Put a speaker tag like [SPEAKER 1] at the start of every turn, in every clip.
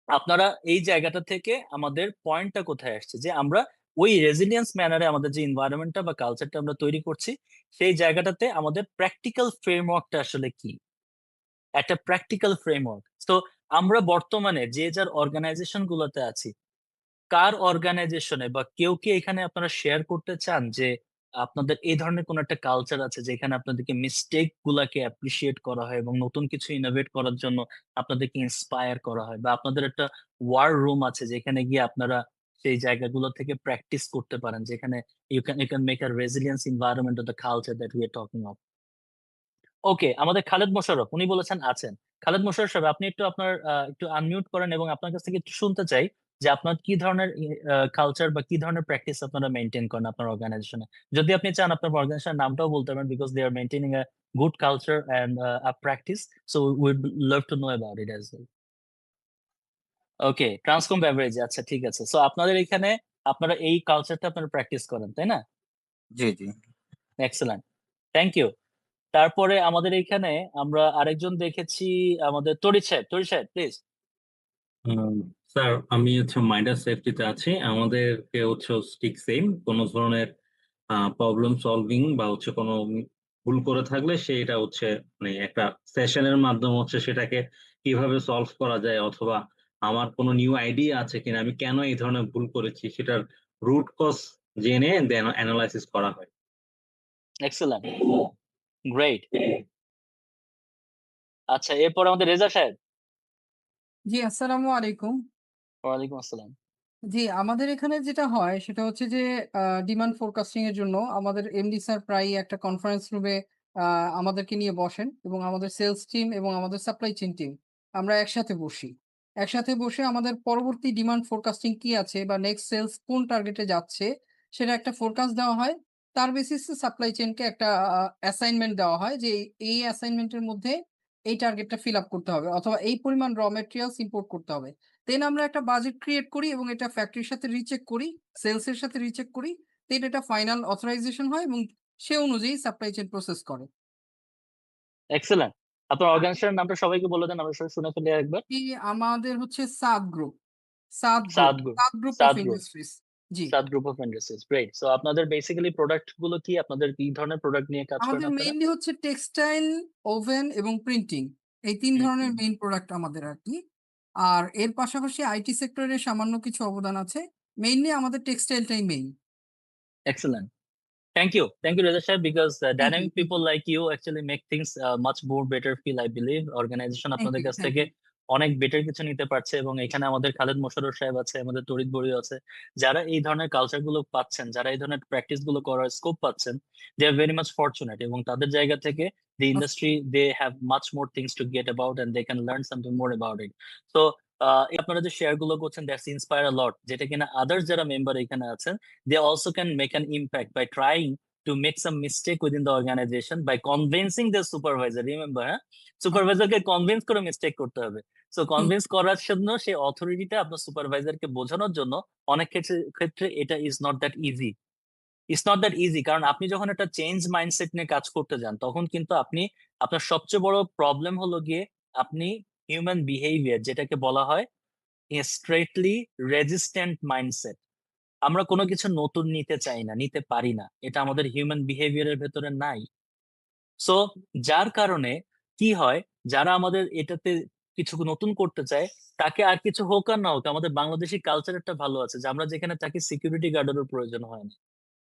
[SPEAKER 1] আপনারা এই জায়গাটা থেকে আমাদের পয়েন্টটা কোথায় আসছে যে আমরা ওই রেজিলিয়েন্স ম্যানারে আমাদের যে এনভায়রনমেন্টটা বা কালচারটা আমরা তৈরি করছি, সেই জায়গাটাতে আমাদের প্র্যাকটিক্যাল ফ্রেমওয়ার্কটা আসলে কি, একটা প্র্যাকটিক্যাল ফ্রেমওয়ার্ক। তো আমরা বর্তমানে যে যার অর্গানাইজেশন গুলোতে আছি, কার অর্গানাইজেশনে বা কেউ কি এখানে আপনারা শেয়ার করতে চান যে আপনাদের এই ধরনের কোন একটা কালচার আছে যেখানে আপনাদেরকে মিস্টেক গুলাকে অ্যাপ্রিসিয়েট করা হয় এবং নতুন কিছু ইনোভেট করার জন্য আপনাদেরকে ইন্সপায়ার করা হয়, বা আপনাদের একটা ওয়ার রুম আছে যেখানে গিয়ে আপনারা সেই জায়গাগুলো থেকে প্র্যাকটিস করতে পারেন, যেখানে you can make a resilience environment of the culture that we are talking of. Okay, আমাদের খালেদ মোশাররফ উনি বলেছেন আছেন। খালেদ মোশাররফ সাহেব, আপনি একটু আপনার একটু আনমিউট করেন এবং আপনার কাছ থেকে একটু শুনতে চাই যে আপনার কি ধরনের কালচার বা কি ধরনের প্র্যাকটিস আপনারা মেইনটেইন করেন আপনার অর্গানাইজেশনে। যদি আপনি চান আপনার অর্গানাইজেশনের নামটাও বলতে পারেন, because they are maintaining a good culture and a practice. So we'd love to know about it as well. Okay, Transcom beverage, আচ্ছা ঠিক আছে। সো আপনাদের এখানে আপনারা এই কালচারটা আপনারা প্র্যাকটিস করেন, তাই না?
[SPEAKER 2] জি, জি।
[SPEAKER 1] Excellent, thank you. তারপরে আমাদের এইখানে আমরা আরেকজন দেখেছি, আমাদের তরিৎ সাহেব। তরিৎ সাহেব প্লিজ।
[SPEAKER 3] আম, স্যার, আমি হচ্ছে মাইন্ডার সেফটিতে আছি। আমাদেরকে হচ্ছে স্টিক সেম কোনো ধরনের প্রবলেম সলভিং বা হচ্ছে কোনো ভুল করে থাকলে সেটা হচ্ছে মানে একটা সেশনের মাধ্যমে হচ্ছে সেটাকে কিভাবে সলভ করা যায়, অথবা আমার কোনো নিউ আইডিয়া আছে কিনা, আমি কেন এই ধরনের ভুল করেছি সেটার রুট কজ জেনে দেন অ্যানালাইসিস করা হয়।
[SPEAKER 1] Excellent, great. আচ্ছা, এরপর আমাদের রেজা সাহেব।
[SPEAKER 4] জি, আসসালামু আলাইকুম।
[SPEAKER 1] ওয়ালাইকুম আসসালাম।
[SPEAKER 4] জি, আমাদের এখানে যেটা হয় সেটা হচ্ছে যে ডিমান্ড ফোরকাস্টিং এর জন্য আমাদের এমডি স্যার প্রায়ই একটা কনফারেন্স রুমে আ আমাদেরকে নিয়ে বসেন এবং আমাদের সেলস টিম এবং আমাদের সাপ্লাই চেইন টিম আমরা একসাথে বসি। একসাথে বসে আমাদের পরবর্তী ডিমান্ড ফোরকাস্টিং কি আছে বা নেক্সট সেলস কোন টার্গেটে যাচ্ছে সেটা একটা ফোরকাস্ট দেওয়া হয়। তার বেসিসে সাপ্লাই চেইনকে একটা অ্যাসাইনমেন্ট দেওয়া হয় যে এই অ্যাসাইনমেন্টের মধ্যে এই টার্গেটটা ফিল আপ করতে হবে অথবা এই পরিমাণ র মেটেরিয়ালস ইম্পোর্ট করতে হবে। দেন আমরা একটা বাজেট ক্রিয়েট করি এবং এটা ফ্যাক্টরির সাথে রিচেক করি, সেলস এর সাথে রিচেক করি। দেন এটা ফাইনাল অথরাইজেশন হয় এবং সে অনুযায়ী সাপ্লাই চেইন প্রসেস করে।
[SPEAKER 1] এক্সেলেন্ট। আপনার অর্গানাইজেশনের নামটা সবাইকে বলে দেন, আমরা সবাই শুনে ফেলি একবার।
[SPEAKER 4] আমাদের হচ্ছে Saad group, Saad group,
[SPEAKER 1] Saad group.
[SPEAKER 4] Saad group of
[SPEAKER 1] Saad group.
[SPEAKER 4] Industries. জি।
[SPEAKER 1] Saad group of industries, great. So আপনাদের বেসিক্যালি প্রোডাক্ট গুলো কি, আপনাদের কি ধরনের প্রোডাক্ট নিয়ে কাজ করেন
[SPEAKER 4] আমাদের
[SPEAKER 1] আপনারা?
[SPEAKER 4] মেইনলি হচ্ছে টেক্সটাইল, ওভেন এবং প্রিন্টিং। এই ৩
[SPEAKER 1] হুম,
[SPEAKER 4] ধরনের
[SPEAKER 1] হুম।
[SPEAKER 4] মেইন প্রোডাক্ট আমাদের আরকি। আর এর পাশাপাশি আইটি সেক্টরের সামান্য কিছু অবদান আছে। মেইনলি আমাদের টেক্সটাইলটাই main.
[SPEAKER 1] Excellent, thank you. Thank you, Reza Shah, because
[SPEAKER 4] thank you,
[SPEAKER 1] dynamic
[SPEAKER 4] thank
[SPEAKER 1] people
[SPEAKER 4] you,
[SPEAKER 1] like you actually make things much more better feel, I believe. Organization
[SPEAKER 4] thank
[SPEAKER 1] আপনাদের
[SPEAKER 4] ইউ,
[SPEAKER 1] কাছ
[SPEAKER 4] thank
[SPEAKER 1] থেকে
[SPEAKER 4] you.
[SPEAKER 1] অনেক better কিছু নিতে পারছে, এবং এখানে আমাদের খালেদ মোশাররফ সাহেব আছে, আমাদের তরিত বড়ি আছে, যারা এই ধরনের কালচার গুলো পাচ্ছেন, যারা এই ধরনের প্র্যাকটিস গুলো করার স্কোপ পাচ্ছেন, দে আর ভেরি মাচ ফরচুনেট, এবং তাদের জায়গা থেকে the industry they have much more things to get about and they can learn something more about it. So আপনারা যে শেয়ার গুলো করছেন, দ্যাটস ইন্সপায়ার আ লট, যেটা কিনা আদার্স যারা মেম্বার এখানে আছেন, they also can make an impact by trying to make some mistake within the organization by convincing the supervisor. Remember, হ্যাঁ, সুপারভাইজারকে কনভিন্স করে মিস্টেক করতে হবে। সো
[SPEAKER 4] হুম,
[SPEAKER 1] কনভিন্স করার জন্য সেই অথরিটিটা আপনার সুপারভাইজারকে বোঝানোর জন্য অনেক ক্ষেত্রে ক্ষেত্রে এটা is not that easy. It's not that easy, কারণ আপনি যখন একটা চেঞ্জ মাইন্ডসেট নিয়ে কাজ করতে যান, তখন কিন্তু আপনি, আপনার সবচেয়ে বড় প্রবলেম হলো গিয়ে আপনি হিউম্যান বিহেভিয়ার, যেটাকে বলা হয় স্ট্রেটলি রেজিস্ট্যান্ট মাইন্ডসেট। আমরা কোনো কিছু নতুন নিতে চাই না, নিতে পারি না, এটা আমাদের হিউম্যান বিহেভিয়ারের ভেতরে নাই। সো যার কারণে কি হয়, যারা আমাদের এটাতে কিছু নতুন করতে চায়, তাকে আর কিছু হোক আর না হোক, আমাদের বাংলাদেশি কালচার একটা ভালো আছে যে আমরা যেখানে তাকে সিকিউরিটি গার্ডেরও প্রয়োজন হয় না,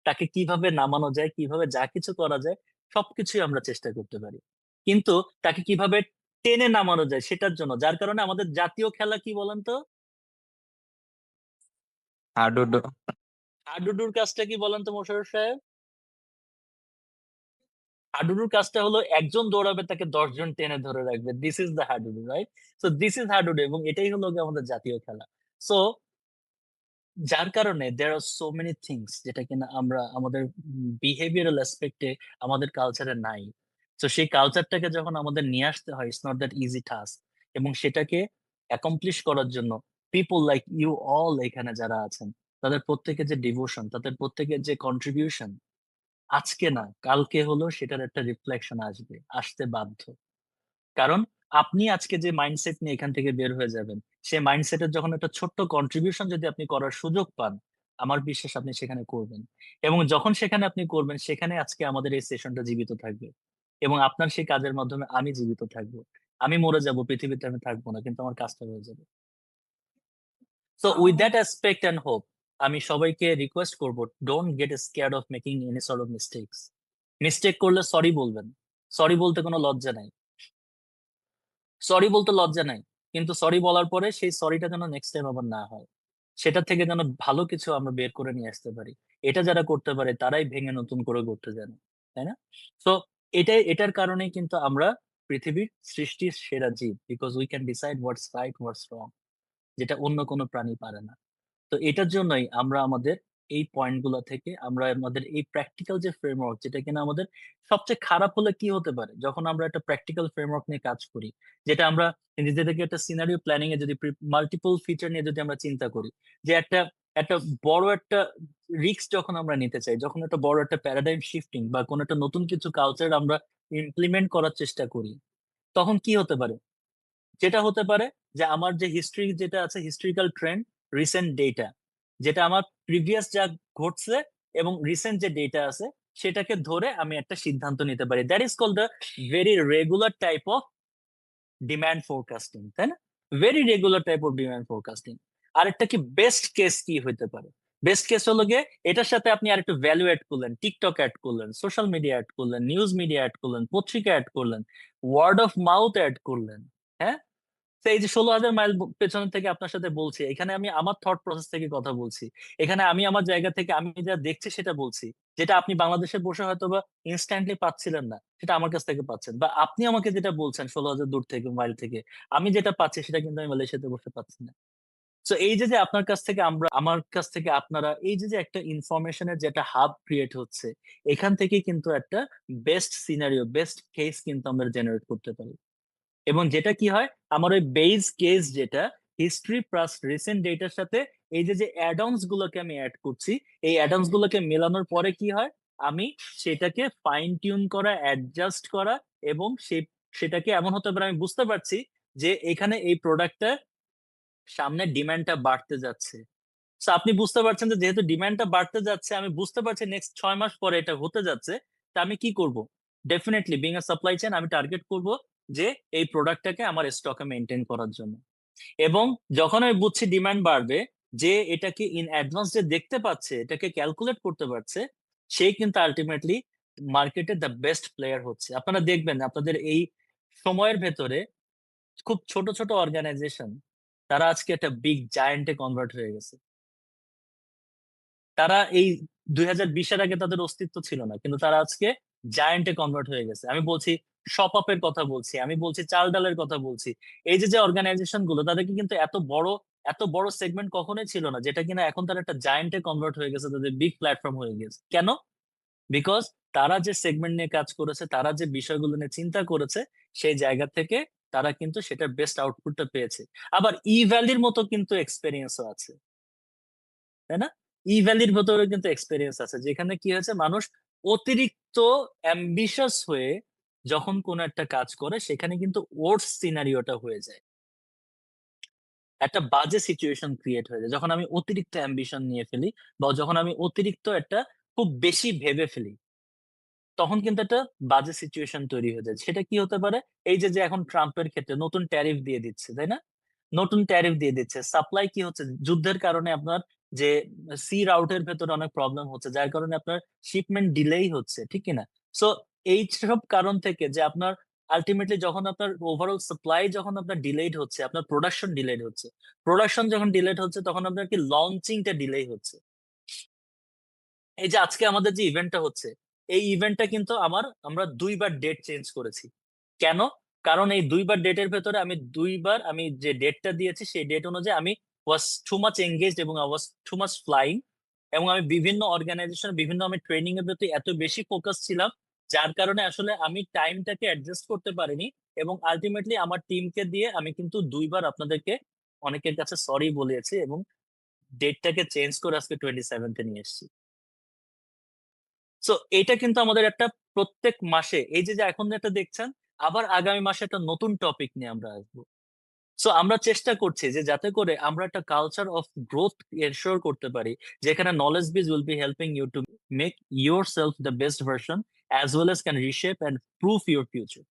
[SPEAKER 1] তাকে কিভাবে নামানো যায়, কিভাবে যা কিছু করা যায়, সবকিছুই আমরা চেষ্টা করতে পারি। কিন্তু তাকে কিভাবে টেনে নামানো যায় সেটার জন্য, যার কারণে আমাদের জাতীয় খেলা কি বলেন তো?
[SPEAKER 2] হাডুডু।
[SPEAKER 1] হাডুডুর কাজটা কি বলেন তো মোশাররফ সাহেব? হাডুডুর কাজটা হলো একজন দৌড়াবে, তাকে ১০ জন টেনে ধরে রাখবে। This is the hadudu, right? So this is hadudu, এবং এটাই হলো গিয়ে আমাদের জাতীয় খেলা। সো যার কারণে দেয়ার আর সো মেনি থিংস যেটা কিনা আমরা আমাদের বিহেভিয়ারাল অ্যাসপেক্টে আমাদের কালচারে নাই। তো সেই কালচারটাকে যখন আমাদের নিয়ে আসতে হয়, it's not that easy task, এবং সেটাকে অ্যাকমপ্লিশ করার জন্য পিপল লাইক ইউ অল এখানে যারা আছেন, তাদের প্রত্যেকের যে ডিভোশন, তাদের প্রত্যেকের যে কন্ট্রিবিউশন, আজকে না কালকে হলো সেটার একটা রিফ্লেকশন আসবে, আসতে বাধ্য। কারণ আপনি আজকে যে মাইন্ডসেট নিয়ে এখান থেকে বের হয়ে যাবেন, সেই মাইন্ডসেটের যখন একটা ছোট্ট কন্ট্রিবিউশন যদি আপনি করার সুযোগ পান, আমার বিশ্বাস আপনি সেখানে করবেন। এবং যখন সেখানে আপনি করবেন, সেখানে আজকে আমাদের এই সেশনটা জীবিত থাকবে। এবং আপনার সেই কাজের মাধ্যমে আমি জীবিত থাকবো। আমি মরে যাব, পৃথিবীতে আমি থাকবো না, কিন্তু আমার কাজটা হয়ে যাবে। So with that aspect and hope, আমি সবাইকে রিকোয়েস্ট করব, don't get scared of making any sort of mistakes. Mistake করলে সরি বলবেন। সরি বলতে কোনো লজ্জা নাই। সরি বলতে লজ্জা নাই, কিন্তু সরি বলার পরে সেই সরিটা যেন নেক্সট টাইম আবার না হয়, সেটা থেকে যেন ভালো কিছু আমরা বের করে নিয়ে আসতে পারি। এটা যারা করতে পারে তারাই ভেঙে নতুন করে গড়তে জানে, তাই না? তো এটার কারণেই কিন্তু আমরা পৃথিবীর সৃষ্টির সেরা জীব, because we can decide what's right what's wrong, যেটা অন্য কোনো প্রাণী পারে না। তো এটার জন্যই আমরা আমাদের এই পয়েন্ট গুলো থেকে আমরা আমাদের এই প্র্যাকটিক্যাল যে ফ্রেমওয়ার্ক, যেটা কিনা আমাদের সবচেয়ে খারাপ হলে কি হতে পারে, যখন আমরা একটা প্র্যাকটিক্যাল ফ্রেমওয়ার্ক নিয়ে কাজ করি, যেটা আমরা নিজেদেরকে একটা সিনারিও প্ল্যানিং এ যদি মাল্টিপল ফিচার নিয়ে যদি আমরা চিন্তা করি, যে একটা একটা বড় একটা রিস্ক যখন আমরা নিতে চাই, যখন একটা বড় একটা প্যারাডাইম শিফটিং বা কোনো একটা নতুন কিছু কালচার আমরা ইমপ্লিমেন্ট করার চেষ্টা করি, তখন কি হতে পারে? যেটা হতে পারে যে আমার যে হিস্ট্রি যেটা আছে, হিস্ট্রিক্যাল ট্রেন্ড, রিসেন্ট ডেটা, যেটা আমার প্রিভিয়াস যা ঘটছে এবং রিসেন্ট যে ডেটা আছে, সেটাকে ধরে আমি একটা সিদ্ধান্ত নিতে পারি। That is called the very regular type of demand forecasting, তাই না? Very regular type of demand forecasting. আরেকটা কি বেস্ট কেস কি হইতে পারে? বেস্ট কেস হলো গিয়ে এটার সাথে আপনি আরেকটু ভ্যালু অ্যাড করলেন, টিকটক অ্যাড করলেন, সোশ্যাল মিডিয়া অ্যাড করলেন, নিউজ মিডিয়া অ্যাড করলেন, পত্রিকা অ্যাড করলেন, ওয়ার্ড অফ মাউথ অ্যাড করলেন। হ্যাঁ, তো এই যে 16,000 মাইল পেছনে থেকে আপনার সাথে বলছি, এখানে আমি আমার থট প্রসেস থেকে কথা বলছি। এখানে আমি আমার জায়গা থেকে আমি যা দেখছি সেটা বলছি, যেটা আপনি বাংলাদেশে বসে হয়তো বা ইনস্ট্যান্টলি পাচ্ছিলেন না, সেটা আমার কাছ থেকে পাচ্ছেন। বা আপনি আমাকে যেটা বলছেন 16,000 দূর থেকে, মাইল থেকে, আমি যেটা পাচ্ছি সেটা কিন্তু আমি মালয়েশিয়াতে বসে পাচ্ছি না। তো এই যে যে আপনার কাছ থেকে আমরা, আমার কাছ থেকে আপনারা, এই যে যে একটা ইনফরমেশনের যে একটা হাব ক্রিয়েট হচ্ছে, এখান থেকে কিন্তু একটা বেস্ট সিনারিও, বেস্ট কেস কিন্তু আমরা জেনারেট করতে পারি। এবং যেটা কি হয়, আমার ওই বেস কেস যেটা হিস্ট্রি প্লাস রিসেন্ট ডেটার সাথে এই যে যে অ্যাডঅনস গুলোকে আমি অ্যাড করছি, এই অ্যাডঅনস গুলোকে মেলানোর পরে কি হয়, আমি সেটাকে ফাইন টিউন করা, অ্যাডজাস্ট করা, এবং সেটাকে এমন হতে পারে আমি বুঝতে পারছি যে এখানে এই প্রোডাক্টটা সামনে ডিমান্ডটা বাড়তে যাচ্ছে। তো আপনি বুঝতে পারছেন যে যেহেতু ডিমান্ডটা বাড়তে যাচ্ছে, আমি বুঝতে পারছি নেক্সট 6 মাস পরে এটা হতে যাচ্ছে, তা আমি কি করব? Definitely being a supply chain, আমি টার্গেট করব যে এই প্রোডাক্টটাকে আমার স্টকে মেনটেন করার জন্য। এবং যখন আমি বুঝছি ডিমান্ড বাড়বে, যে এটাকে ইন অ্যাডভান্স যে দেখতে পাচ্ছে, এটাকে ক্যালকুলেট করতে পারছে, সেই কিন্তু আলটিমেটলি মার্কেটে দ্য বেস্ট প্লেয়ার হচ্ছে। আপনারা দেখবেন আপনাদের এই সময়ের ভেতরে খুব ছোট ছোট অর্গানাইজেশন, তারা আজকে একটা বিগ জায়ান্টে কনভার্ট হয়ে গেছে। তারা এই 2020-এর আগে তাদের অস্তিত্ব ছিল না, কিন্তু তারা আজকে জায়ান্টে কনভার্ট হয়ে গেছে। আমি বলছি শপ আপের কথা বলছি, আমি বলছি চাল ডালের কথা বলছি। এই যে যে অর্গানাইজেশন গুলো, তাদেরকে কিন্তু এত বড় সেগমেন্ট কখনোই ছিল না, যেটা কিনা এখন তারা একটা জায়ান্টে কনভার্ট হয়ে গেছে, তাদের বিগ প্ল্যাটফর্ম হয়ে গেছে। কেন? বিকজ তারা যে সেগমেন্ট নিয়ে কাজ করেছে, তারা যে বিষয়গুলো নিয়ে চিন্তা করেছে, সেই জায়গা থেকে তারা কিন্তু সেটার বেস্ট আউটপুটটা পেয়েছে। আবার ই ভ্যালির মতো কিন্তু এক্সপেরিয়েন্সও আছে, তাই না? ই ভ্যালির ভেতরে কিন্তু এক্সপেরিয়েন্স আছে, যেখানে কি হয়েছে, মানুষ অতিরিক্ত অ্যাম্বিশাস হয়ে যখন কোন একটা কাজ করে, সেখানে কিন্তু ওর্স সিনারিওটা হয়ে যায়, একটা বাজে সিচুয়েশন ক্রিয়েট হয়ে যায় যখন আমি অতিরিক্ত অ্যাম্বিশন নিয়ে ফেলি, বা যখন আমি অতিরিক্ত একটা খুব বেশি ভেবে ফেলি, তখন কিন্তু একটা বাজে সিচুয়েশন তৈরি হয়ে যায়। সেটা কি হতে পারে? এই যে যে এখন ট্রাম্পের ক্ষেত্রে নতুন ট্যারিফ দিয়ে দিচ্ছে, তাই না? নতুন ট্যারিফ দিয়ে দিচ্ছে, সাপ্লাই কি হচ্ছে, যুদ্ধের কারণে আপনার যে সি রাউটের ভেতরে অনেক প্রবলেম হচ্ছে, যার কারণে আপনার শিপমেন্ট ডিলেই হচ্ছে, ঠিক কিনা? সো এই সব কারণ থেকে যে আপনার আলটিমেটলি যখন আপনার ওভারঅল সাপ্লাই যখন আপনার ডিলেড হচ্ছে, আপনার প্রোডাকশন ডিলেড হচ্ছে, প্রোডাকশন যখন ডিলেড হচ্ছে, তখন আপনার কি লঞ্চিংটা ডিলে হচ্ছে। এই যে আজকে আমাদের যে ইভেন্টটা হচ্ছে, এই ইভেন্টটা কিন্তু আমরা 2বার ডেট চেঞ্জ করেছি। কেন? কারণ এই 2বার ডেটের ভেতরে আমি যে ডেটটা দিয়েছি, সেই ডেট অনুযায়ী আমি ওয়াজ টু মাচ এঙ্গেজড এবং I was too much flying, এবং আমি বিভিন্ন অর্গানাইজেশন, আমি ট্রেনিং এর প্রতি এত বেশি ফোকাস ছিলাম, যার কারণে আসলে আমি টাইমটাকে অ্যাডজাস্ট করতে পারিনি। এবং আলটিমেটলি আমার টিমকে দিয়ে আমি কিন্তু 2বার আপনাদেরকে অনেকের কাছে সরি বলেছি, এবং ডেটটাকে চেঞ্জ করে আজকে 27th নিয়ে এসেছি। সো এটা কিন্তু আমাদের একটা প্রত্যেক মাসে, এই যে যে এখন একটা দেখছেন আবার আগামী মাসে একটা নতুন টপিক নিয়ে আমরা আসবো। সো আমরা চেষ্টা করছি যে যাতে করে আমরা একটা কালচার অফ গ্রোথ এনশিওর করতে পারি, যেখানে knowledge base will be helping you to make yourself the best version as well as can reshape and proof your future.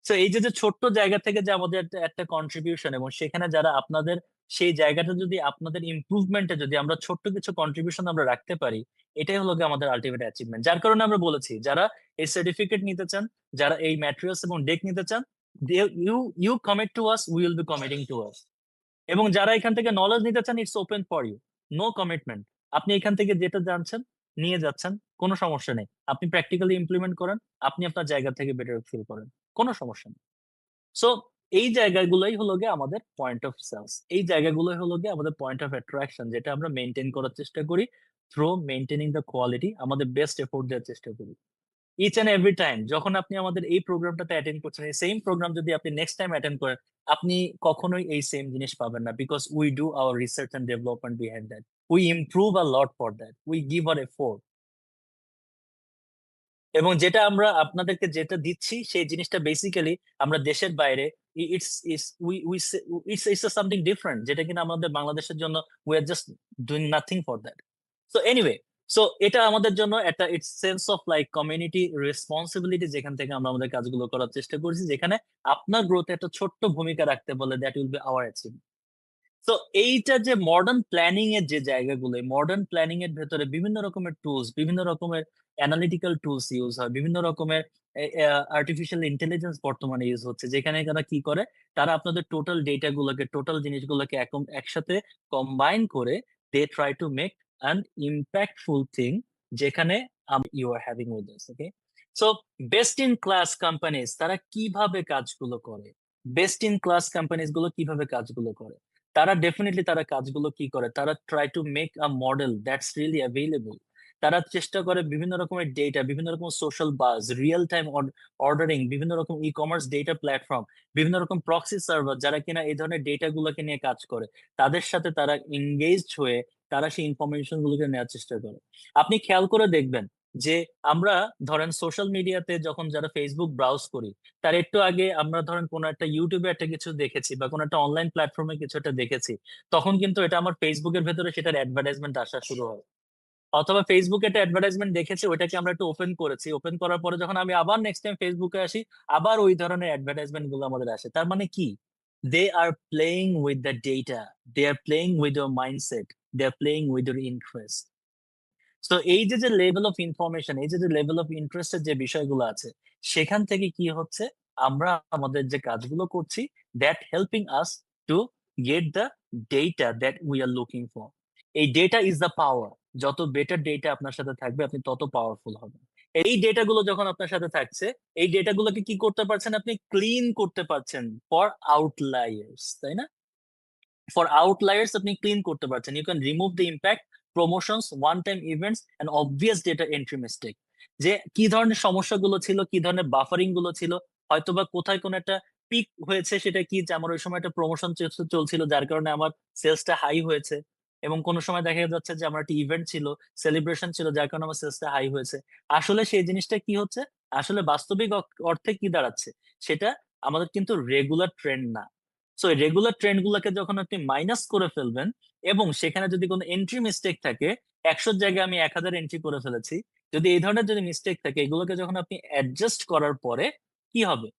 [SPEAKER 1] So এই যে ছোট্ট জায়গা থেকে যে আমাদের একটা কন্ট্রিবিউশন, এবং সেখানে যারা আপনাদের সেই জায়গাটা যদি আপনাদের ইমপ্রুভমেন্টে যদি আমরা ছোট্ট কিছু কন্ট্রিবিউশন আমরা রাখতে পারি, এটাই হলো গিয়ে আমাদের আলটিমেট অ্যাচিভমেন্ট। যার কারণে আমরা বলেছি যারা এই সার্টিফিকেট নিতে চান, যারা এই ম্যাটেরিয়ালস এবং ডেক নিতে চান, you commit to us, we will be committing to us. এবং যারা এখান থেকে নলেজ নিতে চান, it's open for you, no commitment. আপনি এখান থেকে যেটা জানছেন নিয়ে যাচ্ছেন, কোনো সমস্যা নেই। আপনি প্র্যাকটিক্যালি ইমপ্লিমেন্ট করেন, আপনি আপনার জায়গা থেকে বেটার ফিল করেন, কোনো সমস্যা নেই। সো এই জায়গাগুলোই হলো গিয়ে আমাদের পয়েন্ট অফ সেলস, এই জায়গাগুলোই হলো গিয়ে আমাদের পয়েন্ট অফ অ্যাট্রাকশন, যেটা আমরা মেনটেন করার চেষ্টা করি থ্রু মেনটেনিং দ্য কোয়ালিটি, আমাদের বেস্ট এফোর্ট দেওয়ার চেষ্টা করি ইচ এন্ড এভরি টাইম। যখন আপনি আমাদের এই প্রোগ্রামটাতে অ্যাটেন্ড করছেন, এই সেম প্রোগ্রাম যদি আপনি নেক্সট টাইম অ্যাটেন্ড করেন, আপনি কখনোই এই সেম জিনিস পাবেন না, because we do our research and development behind that, we improve a lot for that, we give our effort. এবং যেটা আমরা আপনাদেরকে যেটা দিচ্ছি সেই জিনিসটা বেসিক্যালি আমরা দেশের বাইরে, it's it's we we it's it's something different, যেটা কিনা আমাদের বাংলাদেশের জন্য we are just doing nothing for that. So anyway, so এটা আমাদের জন্য একটা it's sense of like community responsibility, যেখান থেকে আমরা আমাদের কাজগুলো করার চেষ্টা করছি, যেখানে আপনার গ্রোথে একটা ছোট্ট ভূমিকা রাখতে বলে, that will be hour achievement. তো এইটা যে মডার্ন প্ল্যানিং এর যে জায়গাগুলো, মডার্ন প্ল্যানিং এর ভেতরে বিভিন্ন রকমের টুলস, বিভিন্ন রকমের অ্যানালিটিক্যাল টুলস ইউজ হয়, বিভিন্ন রকমের আর্টিফিশিয়াল ইন্টেলিজেন্স বর্তমানে ইউজ হচ্ছে, যেখানে তারা কি করে, তারা আপনাদের টোটাল ডেটা গুলোকে, টোটাল জিনিসগুলোকে একসাথে কম্বাইন করে they try to make an impactful thing, যেখানে you are having with this. Okay, so best in class companies তারা কিভাবে কাজগুলো করে, বেস্ট ইন ক্লাস কোম্পানিজ গুলো কিভাবে কাজগুলো করে, তারা ডেফিনেটলি তারা কাজগুলো কি করে, তারা try to make a model that's really available. তারা চেষ্টা করে বিভিন্ন রকমের ডেটা, বিভিন্ন রকম সোশ্যাল বাজ, রিয়েল টাইম অর্ডারিং, বিভিন্ন রকম ই কমার্স ডেটা প্ল্যাটফর্ম, বিভিন্ন রকম প্রক্সি সার্ভার, যারা কিনা এই ধরনের ডেটা গুলোকে নিয়ে কাজ করে, তাদের সাথে তারা এঙ্গেজড হয়ে তারা সেই ইনফরমেশন গুলোকে নেওয়ার চেষ্টা করে। আপনি খেয়াল করে দেখবেন যে আমরা ধরেন সোশ্যাল মিডিয়াতে যখন যারা ফেসবুক ব্রাউজ করি, তার একটু আগে আমরা ধরেন কোনো একটা ইউটিউবে একটা কিছু দেখেছি বা কোনো একটা অনলাইন প্ল্যাটফর্মে কিছু একটা দেখেছি, তখন কিন্তু এটা আমার ফেসবুকের ভেতরে সেটার অ্যাডভার্টাইজমেন্ট আসা শুরু হয়। অথবা ফেসবুকে একটা অ্যাডভার্টাইজমেন্ট দেখেছি, ওইটাকে আমরা একটু ওপেন করেছি, ওপেন করার পরে যখন আমি আবার নেক্সট টাইম ফেসবুকে আসি, আবার ওই ধরনের অ্যাডভার্টাইজমেন্ট গুলো আমাদের আসে। তার মানে কি, they are playing with the data, they are playing with your mindset, they are playing with your interest. তো এই যে লেভেল অফ ইনফরমেশন, এই যে লেভেল অফ ইন্টারেস্টের যে বিষয়গুলো আছে, সেখান থেকে কি হচ্ছে, আমরা আমাদের যে কাজগুলো করছি, that helping us to get the data that we are looking for. এই ডেটা ইজ দ্য পাওয়ার। যত বেটার ডেটা আপনার সাথে থাকবে, আপনি তত পাওয়ারফুল হবেন। এই ডেটা গুলো যখন আপনার সাথে থাকছে, এই ডেটা গুলোকে কি করতে পারছেন, আপনি ক্লিন করতে পারছেন ফর আউটলায়ার্স, তাই না? ফর আউটলায়ার্স আপনি ক্লিন করতে পারছেন, you can remove the impact, promotions, one time events and obvious data entry mistake. যে কি ধরনের সমস্যাগুলো ছিল, কি ধরনের বাফারিং গুলো ছিল, হয়তোবা কোথায় কোন একটা পিক হয়েছে, সেটা কি যে আমার ওই সময় একটা প্রমোশন চলছিল, যার কারণে আমার সেলসটা হাই হয়েছে। এবং কোন সময় দেখা যাচ্ছে যে আমার একটা ইভেন্ট ছিল, সেলিব্রেশন ছিল, যার কারণে আমার সেলসটা হাই হয়েছে। আসলে সেই জিনিসটা কি হচ্ছে, আসলে বাস্তবিক অর্থে কি দাঁড়াচ্ছে, সেটা আমাদের কিন্তু রেগুলার ট্রেন্ড না। সো এই রেগুলার ট্রেন্ড গুলোকে যখন আপনি মাইনাস করে ফেলবেন, এবং সেখানে যদি কোনো এন্ট্রি মিস্টেক থাকে, 100 জায়গায় আমি 1000 এন্ট্রি করে ফেলেছি, যদি এই ধরনের যদি মিস্টেক থাকে, এগুলোকে যখন আপনি অ্যাডজাস্ট করার পরে কি হবে,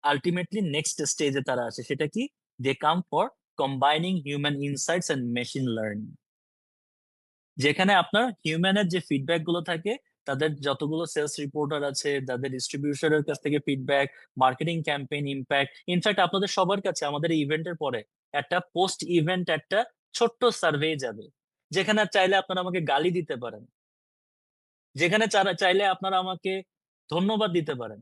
[SPEAKER 1] আলটিমেটলি নেক্সট স্টেজে তারা আসে, সেটা কি, they come for combining human insights and machine learning, যেখানে আপনার হিউম্যানের যে ফিডব্যাক গুলো থাকে, তাদের যতগুলো সেলস রিপোর্টার আছে, তাদের ডিস্ট্রিবিউটরের কাছ থেকে feedback, marketing campaign impact, in fact আপনাদের সবার কাছে আমাদের এই ইভেন্টের পরে একটা পোস্ট ইভেন্ট একটা ছোট্ট সার্ভে যাবে, যেখানে চাইলে আপনারা আমাকে গালি দিতে পারেন, যেখানে চাইলে আপনারা আমাকে ধন্যবাদ দিতে পারেন,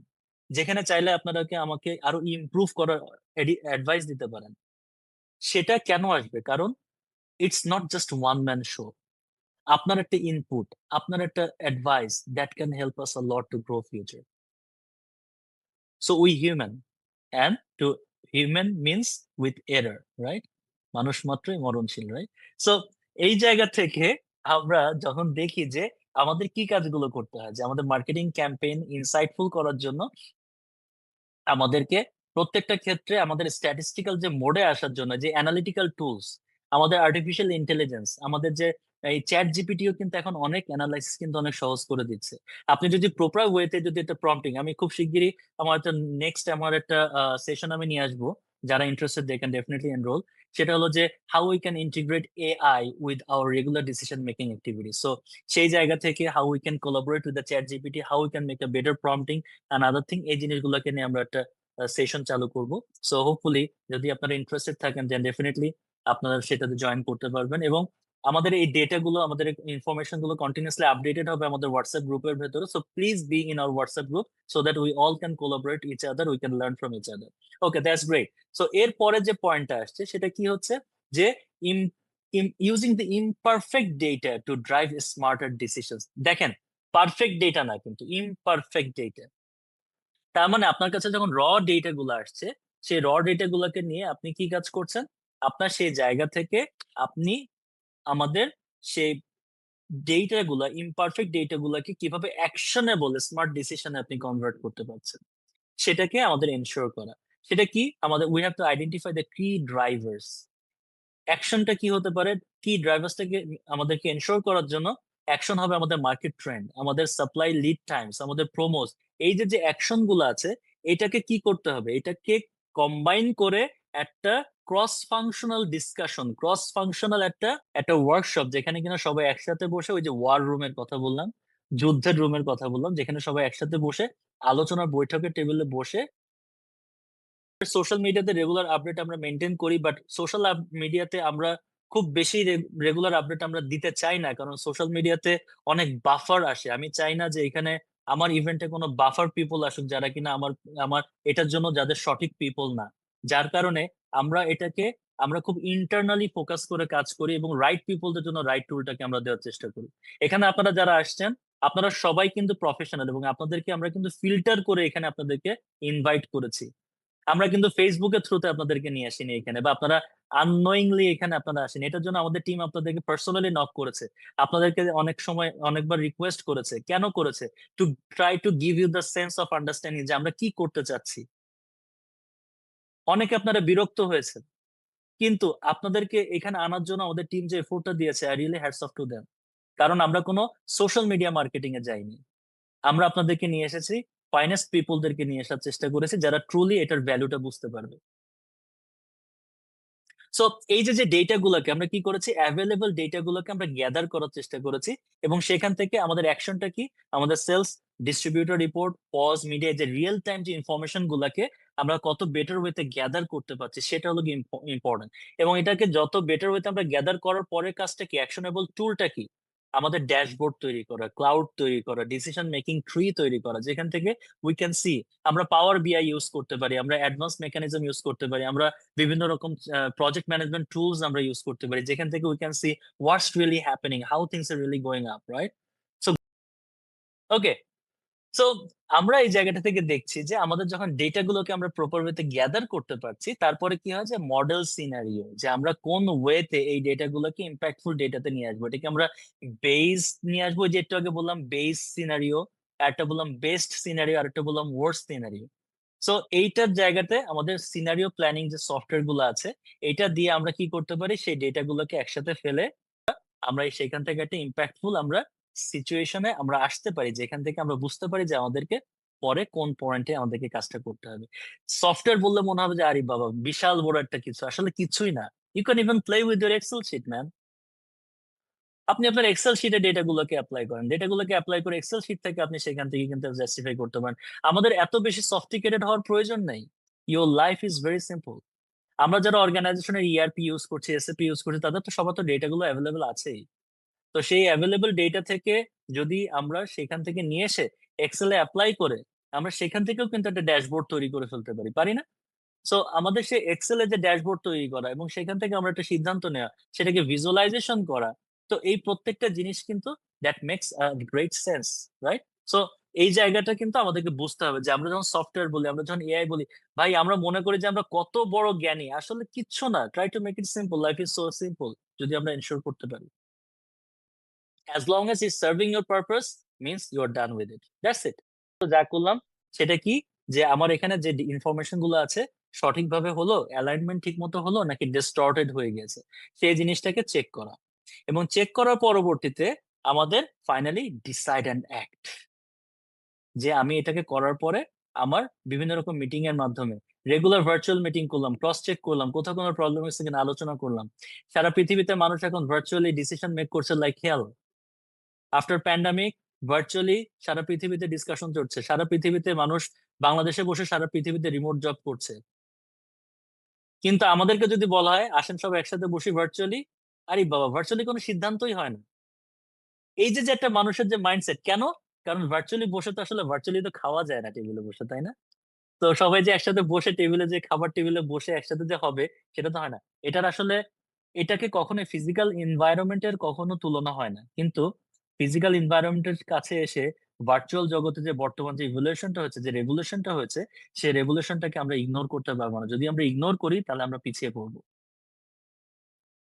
[SPEAKER 1] যেখানে চাইলে আপনারাকে আমাকে আরো ইমপ্রুভ করার অ্যাডভাইস দিতে পারেন। সেটা কেন আসবে, কারণ it's not just one man show. আপনার একটা ইনপুট, আপনার একটা advice, that can help us a lot to grow future. So we human, and two human means with error, right? মানুষ মাত্রই মরণশীল, রাইট? সো এই জায়গা থেকে আমরা যখন দেখি যে আমাদের কি কাজগুলো করতে হয়, যে আমাদের মার্কেটিং ক্যাম্পেইন ইনসাইটফুল করার জন্য আমাদেরকে প্রত্যেকটা ক্ষেত্রে আমাদের স্ট্যাটিস্টিক্যাল যে মোডে আসার জন্য যে অ্যানালিটিক্যাল টুলস, আমাদের আর্টিফিশিয়াল ইন্টেলিজেন্স, আমাদের যে এই চ্যাট জিপিটিও কিন্তু এখন অনেক অ্যানালাইসিস কিন্তু অনেক সহজ করে দিচ্ছে। আপনি যদি প্রপার ওয়েতে যদি একটা প্রম্পটিং, আমি খুব শিগগিরই আমার একটা সেশন আমি নিয়ে আসবো, যারা interested they can definitely enroll. সেটা হলো যে how we can integrate AI with our regular decision making activity. So সেই জায়গা থেকে how we can collaborate with the ChatGPT, how we can make a better prompting and other thing, এই জিনিসগুলোকে নিয়ে আমরা একটা সেশন চালু করব। সো হোপফুলি যদি আপনারা ইন্টারেস্টেড থাকেন দেন ডেফিনেটলি আপনারা সেটাতে জয়েন করতে পারবেন। এবং আমাদের এই ডেটা গুলো, আমাদের ইনফরমেশন গুলো কন্টিনিউসলি আপডেটেড হবে আমাদের হোয়াটসঅ্যাপ গ্রুপের ভেতরে। So please be in our WhatsApp group so that we all can collaborate each other, we can learn from each other. Okay, that's great. So এর পরে যে পয়েন্টটা আসছে সেটা কি হচ্ছে যে using the imperfect data to drive smarter decisions. দেখেন, পারফেক্ট ডেটা না কিন্তু ইমপারফেক্ট ডেটা। তার মানে আপনার কাছে যখন র ডেটা গুলো আসছে, সেই র ডেটা গুলোকে নিয়ে আপনি কি কাজ করছেন? আপনার সেই জায়গা থেকে আপনি আমাদের সেই ডেটা গুলা, ইমপারফেক্ট ডেটা গুলাকে কিভাবে অ্যাকশনেবল স্মার্ট ডিসিশনে আপনি কনভার্ট করতে পারছেন, সেটাকে আমাদের এনশিওর করা। সেটা কি? আমাদের we have to identify the কি ড্রাইভার্স। অ্যাকশনটা কি হতে পারে? কি ড্রাইভার্সটাকে আমাদেরকে এনশোর করার জন্য অ্যাকশন হবে আমাদের মার্কেট ট্রেন্ড, আমাদের সাপ্লাই লিড টাইমস, আমাদের প্রোমোস। এই যে যে অ্যাকশন গুলো আছে, এটাকে কি করতে হবে? এটাকে কম্বাইন করে একটা cross functional discussion, cross functional একটা একটা ওয়ার্কশপ, যেখানে কিনা সবাই একসাথে বসে, ওই যে ওয়ার রুমের কথা বললাম, যুদ্ধের রুমের কথা বললাম, যেখানে সবাই একসাথে বসে আলোচনার বৈঠকের টেবিলে বসে সোশ্যাল মিডিয়াতে রেগুলার আপডেট আমরা মেনটেন করি, বাট সোশ্যাল মিডিয়াতে আমরা খুব বেশি রেগুলার আপডেট আমরা দিতে চাই না, কারণ সোশ্যাল মিডিয়াতে অনেক বাফার আসে। আমি চাই না যে এখানে আমার ইভেন্টে কোনো বাফার পিপল আসুক, যারা কিনা আমার আমার এটার জন্য যাদের সঠিক পিপল না। যার কারণে আমরা খুব ইন্টারনালি ফোকাস করে কাজ করি এবং রাইট পিপলদের জন্য রাইট টুলটাকে আমরা দেওয়ার চেষ্টা করি। এখানে আপনারা যারা আসছেন, আপনারা সবাই কিন্তু প্রফেশনাল, এবং আপনাদেরকে আমরা কিন্তু ফিল্টার করে এখানে আপনাদেরকে ইনভাইট করেছি। আমরা কিন্তু ফেসবুকের থ্রুতে আপনাদেরকে নিয়ে আসিনি এখানে, বা আপনারা আননোয়িংলি এখানে আপনারা আসেন। এটার জন্য আমাদের টিম আপনাদেরকে পার্সোনালি নক করেছে, আপনাদেরকে অনেক সময় অনেকবার রিকোয়েস্ট করেছে। কেন করেছে? To try to give you the sense of understanding যে আমরা কি করতে চাচ্ছি। অনেকে আপনারা বিরক্ত হয়েছে, কিন্তু আপনাদেরকে এখানে আনার জন্য আমাদের টিম যে এফোর্টটা দিয়েছে, I really hats off to them. কারণ আমরা কোনো সোশ্যাল মিডিয়া মার্কেটিং এ যাইনি, আমরা আপনাদেরকে নিয়ে এসেছি, ফাইনেস্ট পিপলদেরকে নিয়ে আসার চেষ্টা করেছি, যারা ট্রুলি এটার ভ্যালুটা বুঝতে পারবে। সো এই যে যে ডেটা গুলোকে আমরা কি করেছি, অ্যাভেলেবল ডেটা গুলোকে আমরা গ্যাদার করার চেষ্টা করেছি, এবং সেখান থেকে আমাদের অ্যাকশনটা কি, আমাদের sales, distributor report, POS, media, যে রিয়েল টাইম যে ইনফরমেশন গুলাকে আমরা কত বেটার ওয়েতে গ্যাদার করতে পারছি, সেটা হলো ইম্পর্টেন্ট। এবং এটাকে যত বেটার ওয়েতে আমরা গ্যাদার করার পরের কাজটা কি, অ্যাকশনেবল টুলটা কি, আমাদের ড্যাশবোর্ড তৈরি করা, ক্লাউড তৈরি করা, ডিসিশন মেকিং ট্রি তৈরি করা, যেখান থেকে উই ক্যান সি আমরা পাওয়ার বিআই ইউজ করতে পারি, আমরা অ্যাডভান্স মেকানিজম ইউজ করতে পারি, আমরা বিভিন্ন রকম প্রজেক্ট ম্যানেজমেন্ট টুলস আমরা ইউজ করতে পারি, যেখান থেকে we can see what's really happening, how things are really going up, right? So okay, so আমরা এই জায়গাটা থেকে দেখছি যে আমাদের যখন ডেটা গুলোকে আমরা প্রপার ওয়েতে গ্যাদার করতে পারছি, তারপরে কি হয় যে মডেল সিনারিও, যে আমরা কোন ওয়েতে এই ডেটা গুলোকে ইম্প্যাক্টফুল ডেটাতে নিয়ে আসবো। এটাকে আমরা বেস নিয়ে আসবো, যে একটু আগে বললাম বেস সিনারিও, একটা বললাম বেস্ট সিনারিও, আর একটা বললাম ওয়ার্স্ট সিনারিও। সো এইটার জায়গাতে আমাদের সিনারিও প্ল্যানিং যে সফটওয়্যার গুলো আছে, এটা দিয়ে আমরা কি করতে পারি, সেই ডেটা গুলোকে একসাথে ফেলে আমরা সেখান থেকে একটা ইম্প্যাক্টফুল আমরা সিচুয়েশনে আমরা আসতে পারি, যেখান থেকে আমরা বুঝতে পারি যে আমাদেরকে পরে কোন পয়েন্টে আমাদেরকে কাজটা করতে হবে। সফটওয়্যার বললে মনে হবে যে আরে বাবা বিশাল বড় একটা কিছু, আসলে কিছুই না। You can even play with your Excel sheet, man. আপনি আপনার এক্সেল শিটে ডেটা গুলোকে অ্যাপ্লাই করেন, ডেটা গুলোকে অ্যাপ্লাই করে এক্সেল শিট থেকে আপনি সেখান থেকে কিন্তু জাস্টিফাই করতে পারেন। আমাদের এত বেশি সফটিকেটেড হওয়ার প্রয়োজন নেই। Your life is very simple. আমরা যারা অর্গানাইজেশনের ইআরপি ইউজ করছি, এসএপি ইউজ করছি, তাদের তো সবার তো ডেটা গুলো অ্যাভেলেবল আছেই। তো সেই অ্যাভেলেবল ডেটা থেকে যদি আমরা সেখান থেকে নিয়ে এসে এক্সেলে অ্যাপ্লাই করে আমরা সেখান থেকেও কিন্তু একটা ড্যাশবোর্ড তৈরি করে ফেলতে পারি, পারি না? সো আমাদের সেই এক্সেলে যে ড্যাশবোর্ড তৈরি করা এবং সেখান থেকে আমরা একটা সিদ্ধান্ত নেওয়া, সেটাকে ভিজুয়ালাইজেশন করা, তো এই প্রত্যেকটা জিনিস কিন্তু that makes great sense, right? So এই জায়গাটা কিন্তু আমাদেরকে বুঝতে হবে যে আমরা যখন সফটওয়্যার বলি, আমরা যখন এআই বলি, ভাই আমরা মনে করি যে আমরা কত বড় জ্ঞানী, আসলে কিচ্ছু না। Try to make it simple, life is so simple. যদি আমরা এনশিওর করতে পারি, as long as it's serving your purpose, means you're done with it, that's it। তো যা করলাম সেটা কি, যে আমার এখানে যে ইনফরমেশন গুলো আছে সঠিকভাবে হলো, অ্যালাইনমেন্ট ঠিক মতো হলো নাকি ডিস্টর্টেড হয়ে গেছে, সেই জিনিসটাকে চেক করা। এবং চেক করার পরবর্তীতে আমাদের ফাইনালি ডিসাইড অ্যান্ড অ্যাক্ট, যে আমি এটাকে করার পরে আমার বিভিন্ন রকম মিটিং এর মাধ্যমে রেগুলার ভার্চুয়াল মিটিং করলাম, ক্রস চেক করলাম, কোথাও কোনো প্রবলেম হচ্ছে কিনা আলোচনা করলাম। সারা পৃথিবীতে মানুষ এখন ভার্চুয়ালি ডিসিশন মেক করছে, like hell. After pandemic virtually সারা পৃথিবীতে ডিসকাশন চলছে, সারা পৃথিবীতে মানুষ বাংলাদেশে বসে সারা পৃথিবীতে রিমোট জব করছে। কিন্তু আমাদেরকে যদি বলা হয় আসেন সব একসাথে বসি ভার্চুয়ালি, আরে বাবা, ভার্চুয়ালি কোনো সিদ্ধান্তই হয় না। এই যে যে একটা মানুষের যে মাইন্ডসেট, কেন? কারণ ভার্চুয়ালি বসে তো আসলে ভার্চুয়ালি তো খাওয়া যায় না টেবিলে বসে, তাই না? তো সবাই যে একসাথে বসে টেবিলে, যে খাবার টেবিলে বসে একসাথে যে হবে, সেটা তো হয় না। এটার আসলে এটাকে কখনো ফিজিক্যাল এনভায়রনমেন্টের কখনো তুলনা হয় না। কিন্তু ফিজিক্যাল এনভায়রনমেন্টের কাছে এসে ভার্চুয়াল জগতে যে বর্তমান যে ইভলিউশনটা হয়েছে, যে রেভলিউশনটা হয়েছে, সেই রেভলিউশনটাকে আমরা ইগনোর করতে পারবো না। যদি আমরা ইগনোর করি তাহলে আমরা পিছিয়ে পড়বো।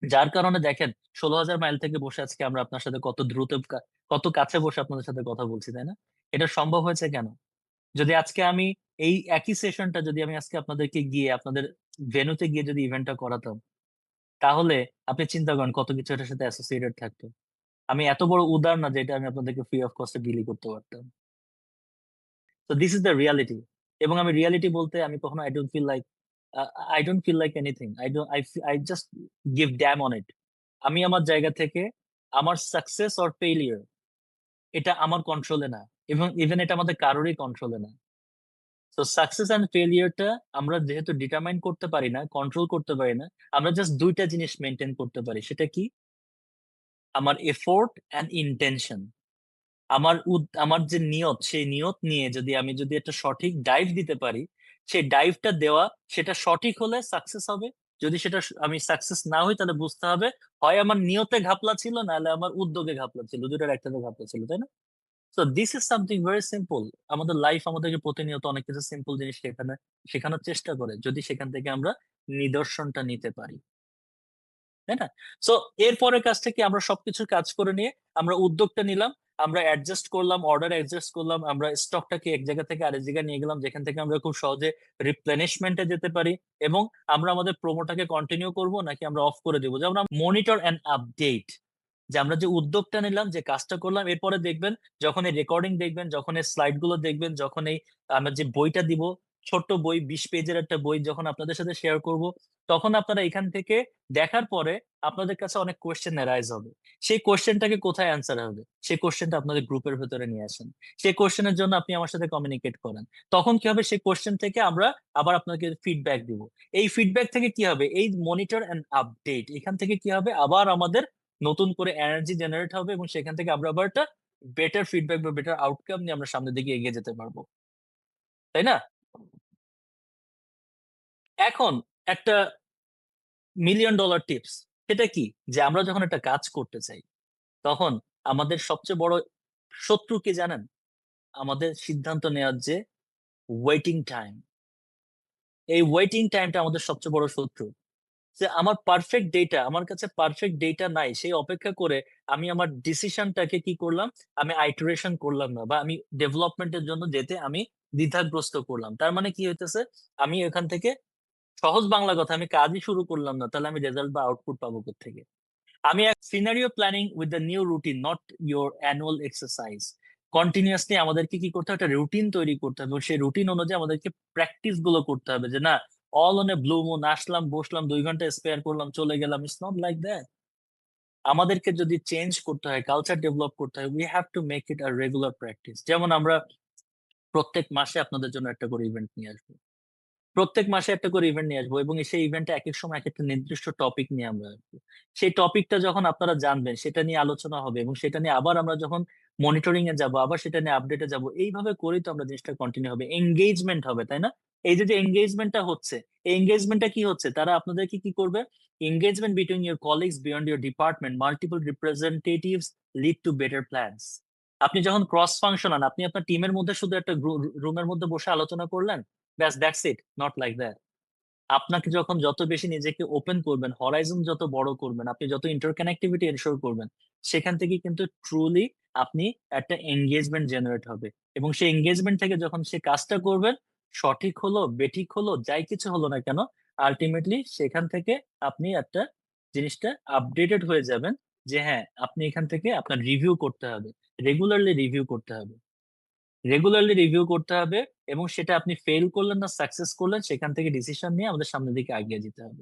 [SPEAKER 1] যার কারণে দেখেন 16,000 মাইল থেকে বসে আজকে আমরা আপনার সাথে কত দ্রুত কত কাছে বসে আপনাদের সাথে কথা বলছি, তাই না? এটা সম্ভব হয়েছে কেন? যদি আজকে আমি এই একই সেশনটা যদি আমি আজকে আপনাদেরকে গিয়ে আপনাদের ভেন্যুতে গিয়ে যদি ইভেন্টটা করাতাম, তাহলে আপনি চিন্তা করেন কত কিছু এটার সাথে অ্যাসোসিয়েটেড থাকতো। আমি এত বড় উদার না যেটা আমি আপনাদেরকে ফ্রি অফ কস্টে বিলি করতে পারতাম। তো দিস ইজ দ্য রিয়ালিটি। এবং আমি রিয়ালিটি বলতে আমি কখনো I don't feel like anything, I just give damn on it. আমি আমার জায়গা থেকে আমার সাকসেস অর ফেইলিয়ার এটা আমার কন্ট্রোলে না, এবং ইভেন এটা আমাদের কারোরই কন্ট্রোলে না। তো সাকসেস অ্যান্ড ফেলিয়ারটা আমরা যেহেতু ডিটারমাইন করতে পারি না, কন্ট্রোল করতে পারি না, আমরা জাস্ট দুইটা জিনিস মেনটেন করতে পারি। সেটা কি? আমার এফোর্ট অ্যান্ড ইন্টেনশন। আমার যে নিয়ত, সেই নিয়ত নিয়ে যদি একটা সঠিক ডাইভ দিতে পারি, সেই ডাইভটা দেওয়া, সেটা সঠিক হলে সাকসেস হবে। যদি সেটা আমি সাকসেস না হই, তাহলে বুঝতে হবে হয় আমার নিয়তে ঘাপলা ছিল, নাহলে আমার উদ্যোগে ঘাপলা ছিল, দুটোর একটাতে ঘাপলা ছিল, তাই না? So this is something very simple. আমাদের লাইফ আমাদেরকে প্রতিনিয়ত অনেক কিছু সিম্পল জিনিস শেখানোর চেষ্টা করে, যদি সেখান থেকে আমরা নিদর্শনটা নিতে পারি, তাই না? সো এরপরের কাজটা কি? আমরা সবকিছু কাজ করে নিয়ে আমরা উদ্যোগটা নিলাম, আমরা অ্যাডজাস্ট করলাম, অর্ডার অ্যাডজাস্ট করলাম, আমরা স্টকটাকে এক জায়গা থেকে আরেক জায়গায় নিয়ে গেলাম, যেখান থেকে আমরা খুব সহজে রিপ্লেনিশমেন্টে যেতে পারি। এবং আমরা আমাদের প্রোমোটাকে কন্টিনিউ করব নাকি আমরা অফ করে দেবো, যেমন মনিটর অ্যান্ড আপডেট। যে আমরা যে উদ্যোগটা নিলাম, যে কাজটা করলাম, এরপরে দেখবেন যখন এই রেকর্ডিং দেখবেন, যখন এই স্লাইড গুলো দেখবেন, যখন এই আমরা যে বইটা দিব, ছোট্ট বই, 20 পেজের একটা বই যখন আপনাদের সাথে শেয়ার করব, তখন আপনারা এখান থেকে দেখার পরে আপনাদের কাছে অনেক কোয়েশ্চেন অ্যারাইজ হবে। সেই কোয়েশ্চেনটাকে কোথায় অ্যান্সার হবে? সেই কোয়েশ্চেনটা আপনাদের গ্রুপের ভেতরে নিয়ে আসেন। সেই কোয়েশ্চেনের জন্য আপনি আমার সাথে কমিউনিকেট করেন। তখন কি হবে? সেই কোয়েশ্চেন থেকে আমরা আবার আপনাকে ফিডব্যাক দিব। এই ফিডব্যাক থেকে কি হবে? এই মনিটর এন্ড আপডেট, এখান থেকে কি হবে? আবার আমাদের নতুন করে এনার্জি জেনারেট হবে, এবং সেখান থেকে আমরা আবার একটা বেটার ফিডব্যাক বা বেটার আউটকাম নিয়ে আমরা সামনের দিকে এগিয়ে যেতে পারবো, তাই না? এখন একটা মিলিয়ন ডলার টিপস, সেটা কি? যে আমরা যখন একটা কাজ করতে চাই, তখন আমাদের সবচেয়ে বড় শত্রু কি জানেন? আমাদের সিদ্ধান্ত নেওয়ার যে ওয়েটিং টাইম। এই ওয়েটিং টাইমটা আমাদের সবচেয়ে বড় শত্রু। যে আমার কাছে পারফেক্ট ডেটা নাই, সেই অপেক্ষা করে আমি আমার ডিসিশনটাকে কি করলাম? আমি আইটারেশন করলাম না, বা আমি ডেভেলপমেন্টের জন্য যেতে আমি দ্বিধাগ্রস্ত করলাম। তার মানে কি হইতেছে? আমি এখান থেকে, সহজ বাংলা কথা, আমি কাজই শুরু করলাম না, তাহলে আমি রেজাল্ট বা আউটপুট পাবো কোত্থেকে? আমি এক scenario planning with the new routine, not your annual exercise. Continuously আমাদেরকে কি করতে হবে? একটা রুটিন তৈরি করতে হবে, এবং সেই রুটিন অনুযায়ী আমাদেরকে প্র্যাকটিস গুলো করতে হবে। যে না, all on a blue moon আসলাম, বসলাম, 2 ঘন্টা স্পেয়ার করলাম, চলে গেলাম, ইটস নট লাইক দ্যাট। আমাদেরকে যদি চেঞ্জ করতে হয়, কালচার ডেভেলপ করতে হয়, we have to make it a regular practice. যেমন আমরা প্রত্যেক মাসে আপনাদের জন্য একটা করে ইভেন্ট নিয়ে আসবো, প্রত্যেক মাসে একটা করে ইভেন্ট নিয়ে আসবো, এবং সেই ইভেন্টে এক এক সময় এক একটা নির্দিষ্ট টপিক নিয়ে আমরা আসবো। সেই টপিকটা যখন আপনারা জানবেন, সেটা নিয়ে আলোচনা হবে, এবং সেটা নিয়ে আবার আমরা যখন মনিটরিং এ যাব, আবার সেটা নিয়ে আপডেটে যাব। এইভাবে করেই তো আমরা জিনিসটা কন্টিনিউ হবে, এঙ্গেজমেন্ট হবে, তাই না? এই যে যে এঙ্গেজমেন্টটা হচ্ছে, এই এঙ্গেজমেন্টটা কি হচ্ছে? তারা আপনাদেরকে কি করবে? Engagement between your colleagues beyond your department, multiple representatives lead to better plans. আপনি যখন ক্রস ফাংশনাল, আপনি আপনার টিমের মধ্যে শুধু একটা রুমের মধ্যে বসে আলোচনা করলেন, ব্যাস, that's it, not like that. আপনাকে যখন যত বেশি নিজেকে ওপেন করবেন, হরাইজন যত বড় করবেন, আপনি যত ইন্টারকানেক্টিভিটি এনশোর করবেন, সেখান থেকে কিন্তু ট্রুলি আপনি একটা এঙ্গেজমেন্ট জেনারেট হবে। এবং সেই এঙ্গেজমেন্ট থেকে যখন সে কাজটা করবেন, সঠিক হলো বেঠিক হলো যাই কিছু হলো না কেন, আলটিমেটলি সেখান থেকে আপনি একটা জিনিসটা আপডেটেড হয়ে যাবেন যে হ্যাঁ আপনি এখান থেকে আপনার রিভিউ করতে হবে, রেগুলারলি রিভিউ করতে হবে, রেগুলারলি রিভিউ করতে হবে, এবং সেটা আপনি ফেল করলেন না সাকসেস করলেন সেখান থেকে ডিসিশন নিয়ে আমাদের সামনের দিকে এগিয়ে যেতে হবে।